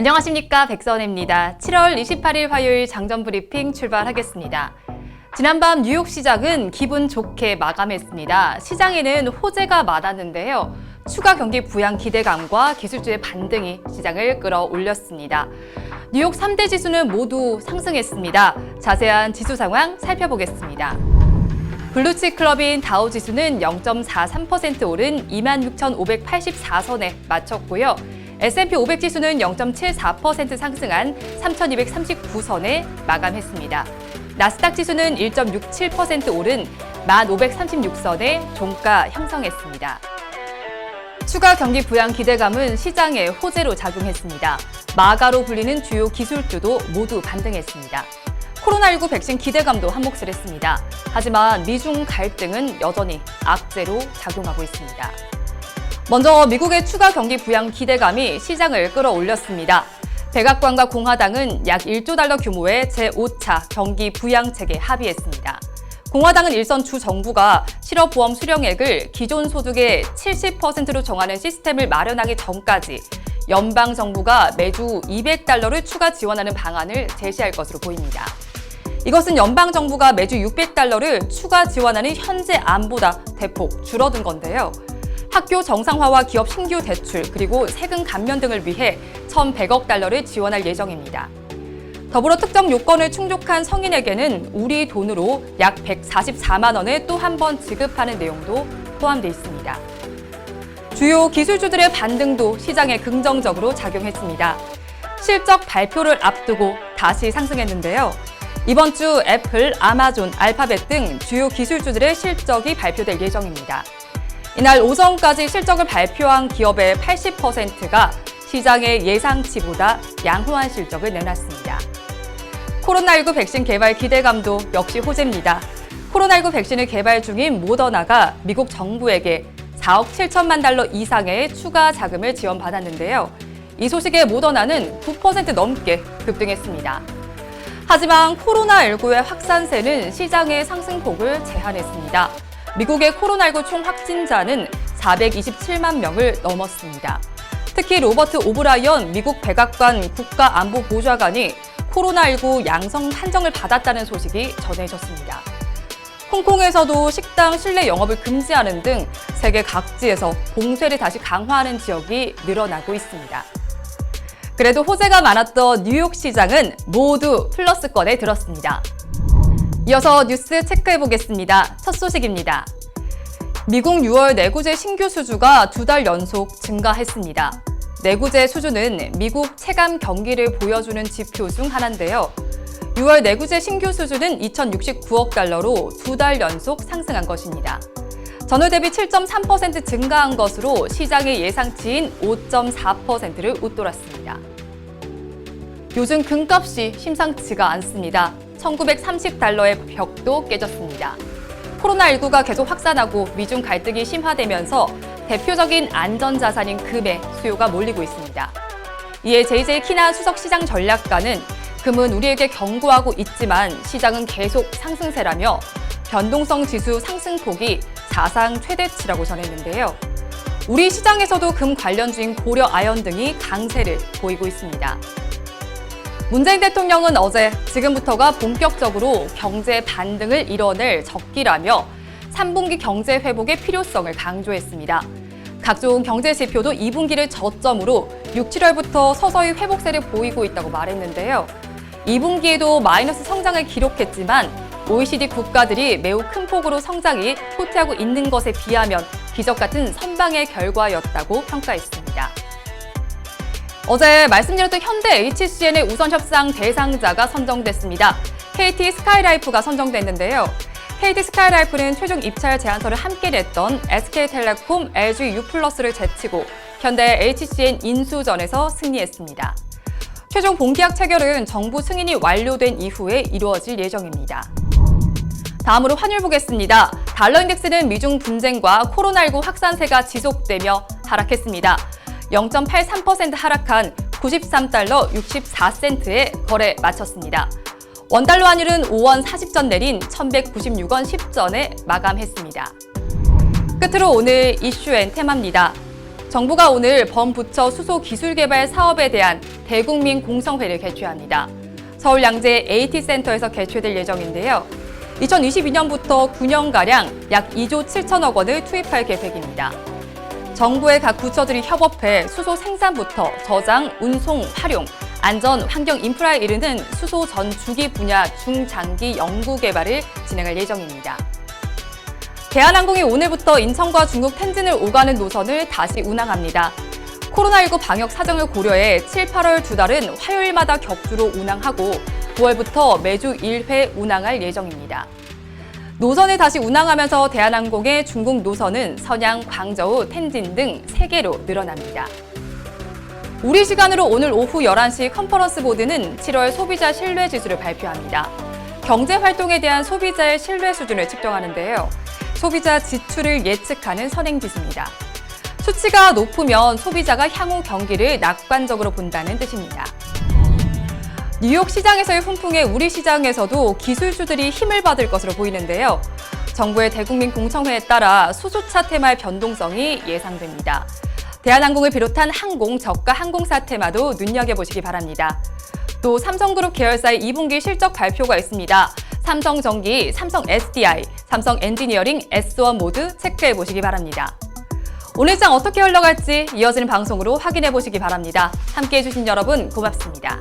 안녕하십니까, 백선혜입니다. 7월 28일 화요일 장전 브리핑 출발하겠습니다. 지난밤 뉴욕 시장은 기분 좋게 마감했습니다. 시장에는 호재가 많았는데요. 추가 경기 부양 기대감과 기술주의 반등이 시장을 끌어올렸습니다. 뉴욕 3대 지수는 모두 상승했습니다. 자세한 지수 상황 살펴보겠습니다. 블루칩 클럽인 다우 지수는 0.43% 오른 26,584선에 마쳤고요. S&P 500 지수는 0.74% 상승한 3,239선에 마감했습니다. 나스닥 지수는 1.67% 오른 1,536선에 종가 형성했습니다. 추가 경기 부양 기대감은 시장의 호재로 작용했습니다. 마가로 불리는 주요 기술주도 모두 반등했습니다. 코로나19 백신 기대감도 한몫을 했습니다. 하지만 미중 갈등은 여전히 악재로 작용하고 있습니다. 먼저 미국의 추가 경기 부양 기대감이 시장을 끌어올렸습니다. 백악관과 공화당은 약 1조 달러 규모의 제5차 경기 부양 체계에 합의했습니다. 공화당은 일선 주 정부가 실업보험 수령액을 기존 소득의 70%로 정하는 시스템을 마련하기 전까지 연방 정부가 매주 200달러를 추가 지원하는 방안을 제시할 것으로 보입니다. 이것은 연방 정부가 매주 600달러를 추가 지원하는 현재 안보다 대폭 줄어든 건데요. 학교 정상화와 기업 신규 대출, 그리고 세금 감면 등을 위해 1,100억 달러를 지원할 예정입니다. 더불어 특정 요건을 충족한 성인에게는 우리 돈으로 약 144만 원을 또 한 번 지급하는 내용도 포함되어 있습니다. 주요 기술주들의 반등도 시장에 긍정적으로 작용했습니다. 실적 발표를 앞두고 다시 상승했는데요. 이번 주 애플, 아마존, 알파벳 등 주요 기술주들의 실적이 발표될 예정입니다. 이날 오전까지 실적을 발표한 기업의 80%가 시장의 예상치보다 양호한 실적을 내놨습니다. 코로나19 백신 개발 기대감도 역시 호재입니다. 코로나19 백신을 개발 중인 모더나가 미국 정부에게 4억 7천만 달러 이상의 추가 자금을 지원받았는데요. 이 소식에 모더나는 9% 넘게 급등했습니다. 하지만 코로나19의 확산세는 시장의 상승폭을 제한했습니다. 미국의 코로나19 총 확진자는 427만 명을 넘었습니다. 특히 로버트 오브라이언 미국 백악관 국가안보보좌관이 코로나19 양성 판정을 받았다는 소식이 전해졌습니다. 홍콩에서도 식당 실내 영업을 금지하는 등 세계 각지에서 봉쇄를 다시 강화하는 지역이 늘어나고 있습니다. 그래도 호재가 많았던 뉴욕 시장은 모두 플러스권에 들었습니다. 이어서 뉴스 체크해보겠습니다. 첫 소식입니다. 미국 6월 내구재 신규 수주가 2달 연속 증가했습니다. 내구재 수주는 미국 체감 경기를 보여주는 지표 중 하나인데요. 6월 내구재 신규 수주는 2,069억 달러로 2달 연속 상승한 것입니다. 전월 대비 7.3% 증가한 것으로 시장의 예상치인 5.4%를 웃돌았습니다. 요즘 금값이 심상치가 않습니다. 1,930달러의 벽도 깨졌습니다. 코로나19가 계속 확산하고 미중 갈등이 심화되면서 대표적인 안전자산인 금의 수요가 몰리고 있습니다. 이에 JJ 키나 수석 시장 전략가는 금은 우리에게 경고하고 있지만 시장은 계속 상승세라며 변동성 지수 상승폭이 사상 최대치라고 전했는데요. 우리 시장에서도 금 관련주인 고려 아연 등이 강세를 보이고 있습니다. 문재인 대통령은 어제 지금부터가 본격적으로 경제 반등을 이뤄낼 적기라며 3분기 경제 회복의 필요성을 강조했습니다. 각종 경제 지표도 2분기를 저점으로 6, 7월부터 서서히 회복세를 보이고 있다고 말했는데요. 2분기에도 마이너스 성장을 기록했지만 OECD 국가들이 매우 큰 폭으로 성장이 후퇴하고 있는 것에 비하면 기적 같은 선방의 결과였다고 평가했습니다. 어제 말씀드렸던 현대 HCN의 우선 협상 대상자가 선정됐습니다. KT 스카이라이프가 선정됐는데요. KT 스카이라이프는 최종 입찰 제안서를 함께 냈던 SK텔레콤, LG U+를 제치고 현대 HCN 인수전에서 승리했습니다. 최종 본계약 체결은 정부 승인이 완료된 이후에 이루어질 예정입니다. 다음으로 환율 보겠습니다. 달러 인덱스는 미중 분쟁과 코로나19 확산세가 지속되며 하락했습니다. 0.83% 하락한 93달러 64센트에 거래 마쳤습니다. 원달러 환율은 5원 40전 내린 1,196원 10전에 마감했습니다. 끝으로 오늘 이슈 앤 테마입니다. 정부가 오늘 범부처 수소 기술 개발 사업에 대한 대국민 공청회를 개최합니다. 서울 양재 AT센터에서 개최될 예정인데요. 2022년부터 9년가량 약 2조 7천억 원을 투입할 계획입니다. 정부의 각 부처들이 협업해 수소 생산부터 저장, 운송, 활용, 안전, 환경 인프라에 이르는 수소 전 주기 분야 중장기 연구 개발을 진행할 예정입니다. 대한항공이 오늘부터 인천과 중국 텐진을 오가는 노선을 다시 운항합니다. 코로나19 방역 사정을 고려해 7, 8월 두 달은 화요일마다 격주로 운항하고 9월부터 매주 1회 운항할 예정입니다. 노선을 다시 운항하면서 대한항공의 중국 노선은 선양, 광저우, 텐진 등 3개로 늘어납니다. 우리 시간으로 오늘 오후 11시 컨퍼런스 보드는 7월 소비자 신뢰 지수를 발표합니다. 경제 활동에 대한 소비자의 신뢰 수준을 측정하는데요. 소비자 지출을 예측하는 선행지수입니다. 수치가 높으면 소비자가 향후 경기를 낙관적으로 본다는 뜻입니다. 뉴욕 시장에서의 훈풍에 우리 시장에서도 기술주들이 힘을 받을 것으로 보이는데요. 정부의 대국민 공청회에 따라 수소차 테마의 변동성이 예상됩니다. 대한항공을 비롯한 항공, 저가 항공사 테마도 눈여겨보시기 바랍니다. 또 삼성그룹 계열사의 2분기 실적 발표가 있습니다. 삼성전기, 삼성 SDI, 삼성 엔지니어링, S1 모두 체크해 보시기 바랍니다. 오늘 장 어떻게 흘러갈지 이어지는 방송으로 확인해 보시기 바랍니다. 함께해 주신 여러분 고맙습니다.